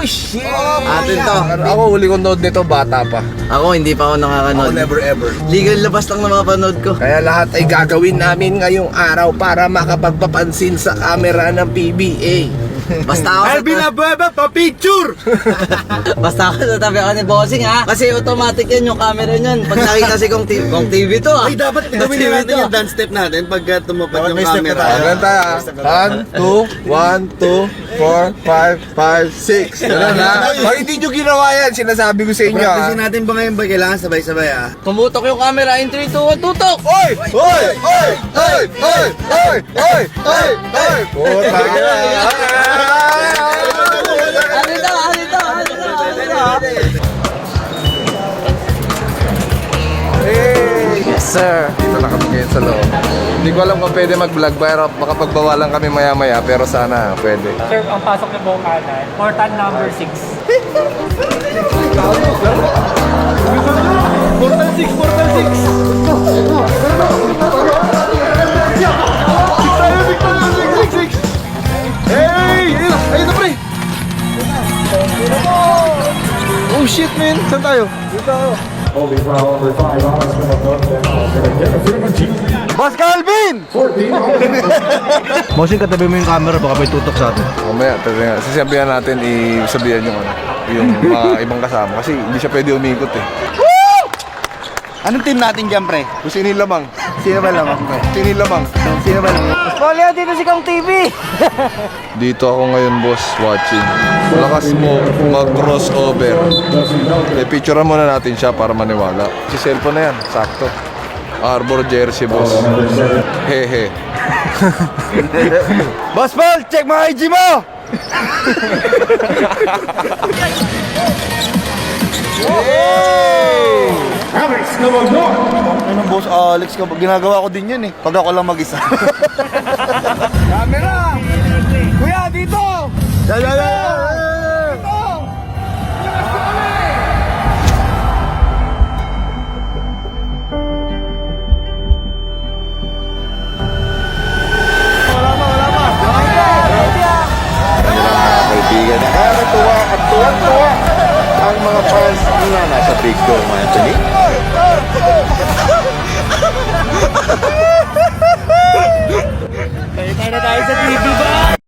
Oh, shit! Atin to. Ako, huli kong nood nito, bata pa. Ako, hindi pa ako nakakanood. Never ever. Legal labas lang na mapanood ko. Kaya lahat ay gagawin namin ngayong araw para makapagpapansin sa camera ng PBA. Basta ako Alvin Abueva, pa-picture! Basta ako sa tabi ako ni Bossing ha. Kasi automatic yan yung camera niyan. Pag nakita si Kong TV to ha. Ay, dapat gawin na natin yung dance step natin pagka tumupad yung camera. Maganda ah. 1, 2, 1, 2, 4, 5, 5, 6. Ganun ha. Pag hindi nyo ginawa yan, sinasabi ko sa inyo ha. Practicein natin ba ngayon ba kailangan sabay-sabay ah? Tumutok yung camera in 3, 2, 1, tutok! Oy! Oy! Oy! Oy! Oy! Oy! Oy! Oy! Oy! Puta ka! Yes sir. Dito na kami ngayon sa loob. Hindi ko alam kung pwede mag-vlog pero makapagbawalan kami maya-maya pero sana pwede. Sir, ang pasok na buong kanan, portal number 6. Portal 6! Portal 6! Hey! Ayun na pre! Oh shit man! Saan tayo? Dito tayo. Boss Calvin! Bossing, katabi mo yung camera, baka may tutok sa atin. Mamaya, sasabihan natin isabihan yung mga ibang kasama kasi hindi siya pwede umikot eh. Anong team natin dyan, pre? Kung sino yung lamang? Sino ba lamang, pre? Sino yung lamang? Sino ba lamang? Polio, dito si Kong TV! Dito ako ngayon boss, watching. Malakas mo mag-crossover. Picturean muna natin siya para maniwala. Si cellphone na yan, sakto. Arbor jersey boss. Hehe. Boss Paul, check mga IG mo! Ano boss Alex, ginagawa ko din yun eh. Pag ako lang mag-isa. Camera! Kuya, dito! Kaibigan, kaya tuwa at tuwa ang mga fans na nasa Big Dome, Anthony.